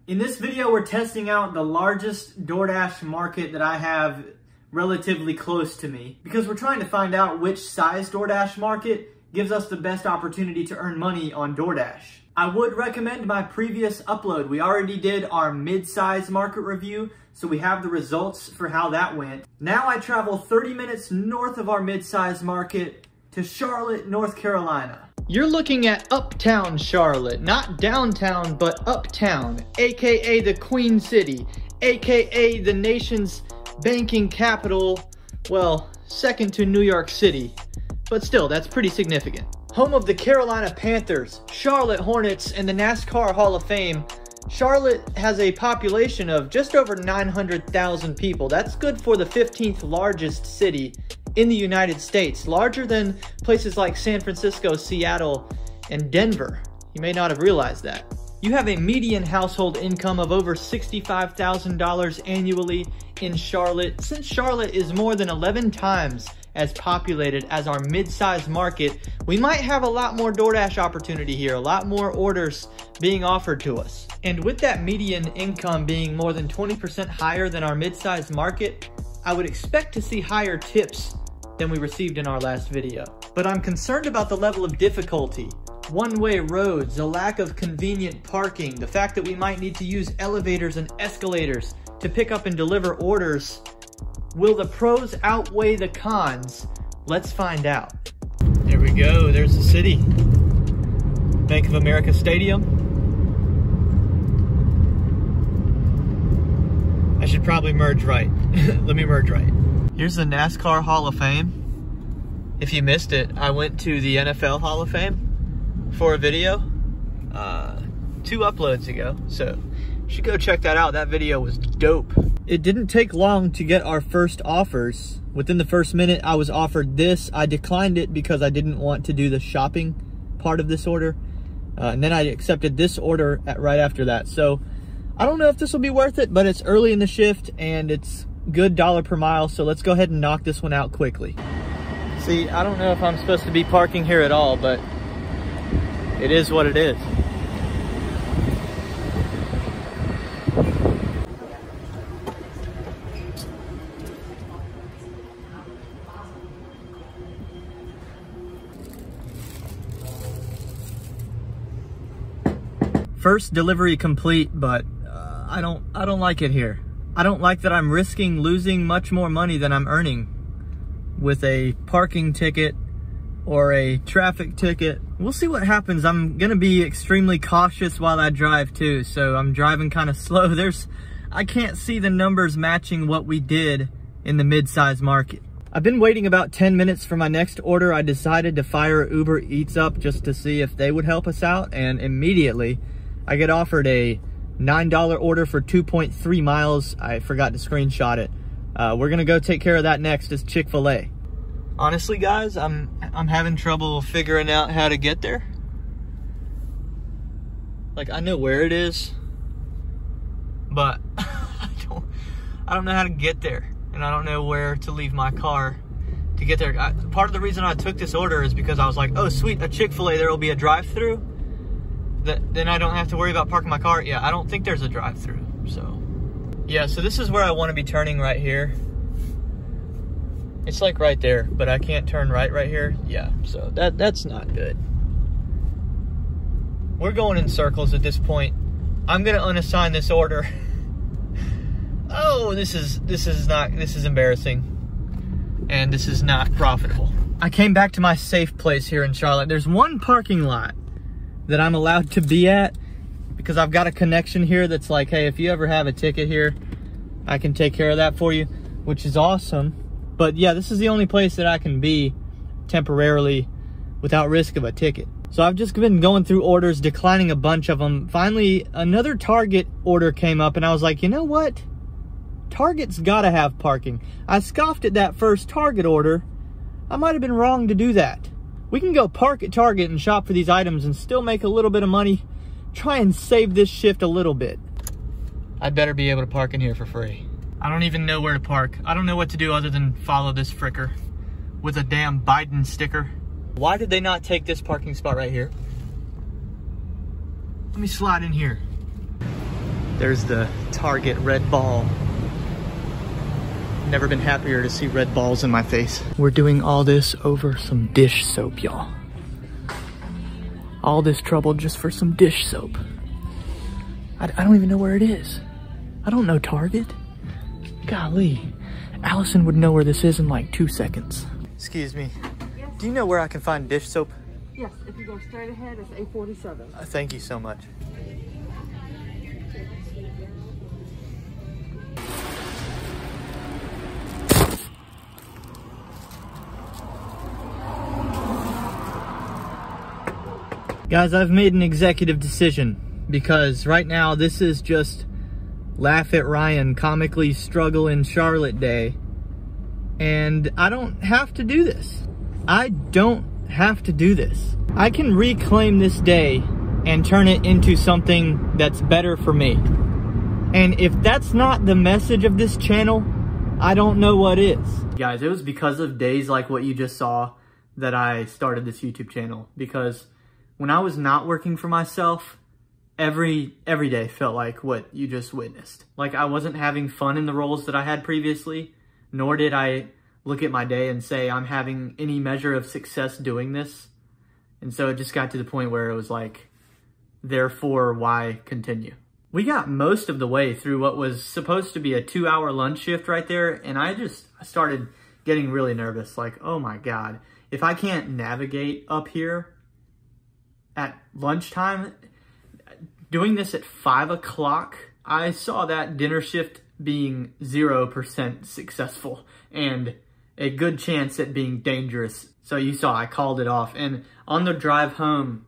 In this video, we're testing out the largest DoorDash market that I have relatively close to me because we're trying to find out which size DoorDash market gives us the best opportunity to earn money on DoorDash. I would recommend my previous upload. We already did our mid-size market review, so we have the results for how that went. Now I travel 30 minutes north of our mid-size market to Charlotte, North Carolina. You're looking at uptown Charlotte, not downtown, but uptown, aka the Queen City, aka the nation's banking capital, well, second to New York City, but still, that's pretty significant. Home of the Carolina Panthers, Charlotte Hornets, and the NASCAR Hall of Fame, Charlotte has a population of just over 900,000 people. That's good for the 15th largest city in the United States, larger than places like San Francisco, Seattle, and Denver. You may not have realized that. You have a median household income of over $65,000 annually in Charlotte. Since Charlotte is more than 11 times as populated as our mid-sized market, we might have a lot more DoorDash opportunity here, a lot more orders being offered to us. And with that median income being more than 20% higher than our mid-sized market, I would expect to see higher tips than we received in our last video. But I'm concerned about the level of difficulty. One-way roads, a lack of convenient parking, the fact that we might need to use elevators and escalators to pick up and deliver orders. Will the pros outweigh the cons? Let's find out. There we go, there's the city. Bank of America Stadium. I should probably merge right. Let me merge right. Here's the NASCAR Hall of Fame. If you missed it, I went to the NFL Hall of Fame for a video 2 uploads ago, so you should go check that out. That video was dope. It didn't take long to get our first offers. Within the first minute, I was offered this. I declined it because I didn't want to do the shopping part of this order. And then I accepted this order right after that. So I don't know if this will be worth it, but it's early in the shift and it's good dollar per mile. So let's go ahead and knock this one out quickly. See, I don't know if I'm supposed to be parking here at all, but it is what it is. First delivery complete, but I don't like it here. I don't like that I'm risking losing much more money than I'm earning with a parking ticket or a traffic ticket. We'll see what happens. I'm gonna be extremely cautious while I drive too, so I'm driving kind of slow. I can't see the numbers matching what we did in the mid-size market. I've been waiting about 10 minutes for my next order. I decided to fire Uber Eats up just to see if they would help us out, and immediately I get offered a $9 order for 2.3 miles. I forgot to screenshot it. We're gonna go take care of that next. It's Chick-fil-A. Honestly, guys, I'm having trouble figuring out how to get there. Like, I know where it is, but I don't know how to get there, and I don't know where to leave my car to get there. Part of the reason I took this order is because I was like, oh sweet, a Chick-fil-A, there will be a drive-through. Then I don't have to worry about parking my car. Yeah, I don't think there's a drive-through, so. Yeah, so this is where I want to be turning right here. It's like right there, but I can't turn right here. Yeah, so that's not good. We're going in circles at this point. I'm gonna unassign this order. Oh, this is embarrassing. And this is not profitable. I came back to my safe place here in Charlotte. There's one parking lot that I'm allowed to be at because I've got a connection here that's like, hey, if you ever have a ticket here, I can take care of that for you, which is awesome. But yeah, this is the only place that I can be temporarily without risk of a ticket. So I've just been going through orders, declining a bunch of them. Finally, another Target order came up and I was like, you know what? Target's gotta have parking. I scoffed at that first Target order. I might have been wrong to do that. We can go park at Target and shop for these items and still make a little bit of money. Try and save this shift a little bit. I'd better be able to park in here for free. I don't even know where to park. I don't know what to do other than follow this fricker with a damn Biden sticker. Why did they not take this parking spot right here? Let me slide in here. There's the Target red ball. Never been happier to see red balls in my face. We're doing all this over some dish soap, y'all. All this trouble just for some dish soap. I don't even know where it is. I don't know Target. Golly. Allison would know where this is in like 2 seconds. Excuse me. Yes. Do you know where I can find dish soap? Yes, if you go straight ahead, it's A47. Thank you so much. Guys, I've made an executive decision because right now this is just laugh at Ryan, comically struggle in Charlotte day. And I don't have to do this. I don't have to do this. I can reclaim this day and turn it into something that's better for me. And if that's not the message of this channel, I don't know what is. Guys, it was because of days like what you just saw that I started this YouTube channel. Because when I was not working for myself, every day felt like what you just witnessed. Like I wasn't having fun in the roles that I had previously, nor did I look at my day and say I'm having any measure of success doing this. And so it just got to the point where it was like, therefore, why continue? We got most of the way through what was supposed to be a 2-hour lunch shift right there, and I started getting really nervous. Like, oh my God, if I can't navigate up here at lunchtime, doing this at 5 o'clock, I saw that dinner shift being 0% successful and a good chance at being dangerous. So you saw I called it off. And on the drive home,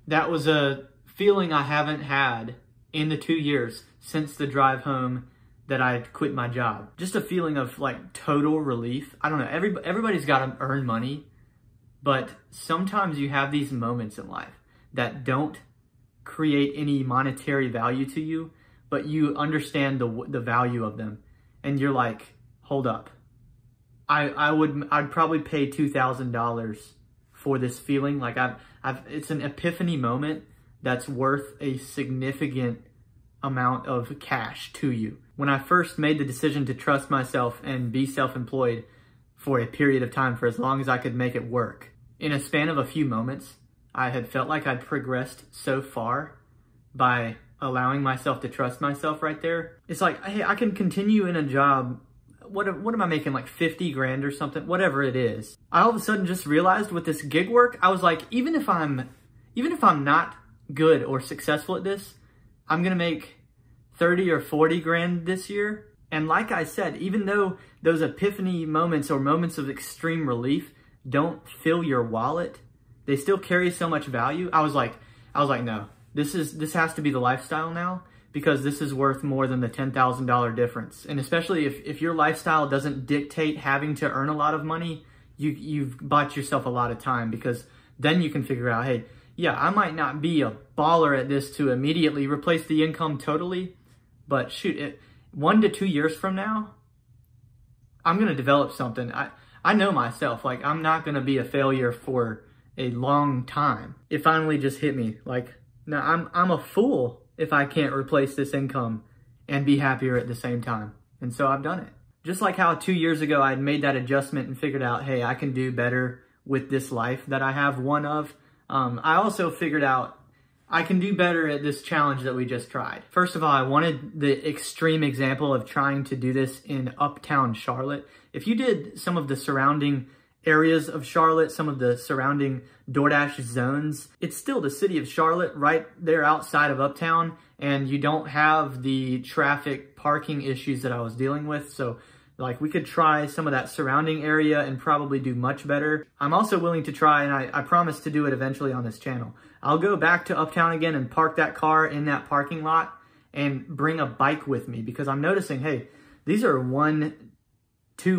that was a feeling I haven't had in the 2 years since the drive home that I quit my job. Just a feeling of like total relief. I don't know, everybody's got to earn money, but sometimes you have these moments in life that don't create any monetary value to you, but you understand the value of them. And you're like, hold up. I'd probably pay $2,000 for this feeling. Like it's an epiphany moment that's worth a significant amount of cash to you. When I first made the decision to trust myself and be self-employed for a period of time, for as long as I could make it work, in a span of a few moments, I had felt like I'd progressed so far by allowing myself to trust myself right there. It's like, hey, I can continue in a job. What am I making, like 50 grand or something? Whatever it is. I all of a sudden just realized with this gig work, I was like, even if I'm not good or successful at this, I'm gonna make 30 or 40 grand this year. And like I said, even though those epiphany moments or moments of extreme relief don't fill your wallet, they still carry so much value. I was like, no, this has to be the lifestyle now, because this is worth more than the $10,000 difference. And especially if your lifestyle doesn't dictate having to earn a lot of money, you've bought yourself a lot of time, because then you can figure out, hey, yeah, I might not be a baller at this to immediately replace the income totally, but shoot, 1 to 2 years from now, I'm gonna develop something. I know myself, like I'm not gonna be a failure for a long time. It finally just hit me, like, no, I'm a fool if I can't replace this income and be happier at the same time. And so I've done it. Just like how 2 years ago I'd made that adjustment and figured out, hey, I can do better with this life that I have one of. I also figured out I can do better at this challenge that we just tried. First of all, I wanted the extreme example of trying to do this in uptown Charlotte. If you did some of the surrounding areas of Charlotte, some of the surrounding DoorDash zones, it's still the city of Charlotte right there outside of uptown, and you don't have the traffic parking issues that I was dealing with. So like we could try some of that surrounding area and probably do much better. I'm also willing to try, and I promise to do it eventually on this channel. I'll go back to uptown again and park that car in that parking lot and bring a bike with me, because I'm noticing, hey, these are 1-2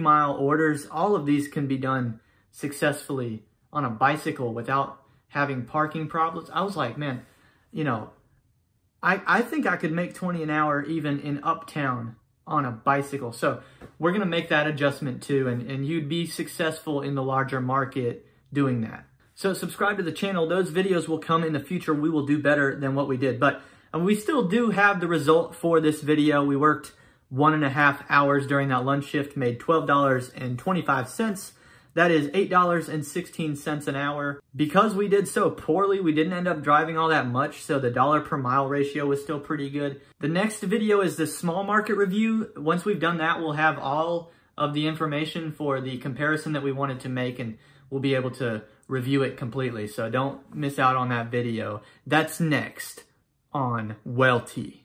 mile orders. All of these can be done successfully on a bicycle without having parking problems. I was like, man, you know, I think I could make 20 an hour even in uptown on a bicycle. So we're going to make that adjustment too, and you'd be successful in the larger market doing that. So subscribe to the channel. Those videos will come in the future. We will do better than what we did. But And we still do have the result for this video. We worked 1.5 hours during that lunch shift, made $12.25. That is $8.16 an hour. Because we did so poorly, we didn't end up driving all that much, so the dollar per mile ratio was still pretty good. The next video is the small market review. Once we've done that, we'll have all of the information for the comparison that we wanted to make, and we'll be able to review it completely. So don't miss out on that video. That's next on Welty.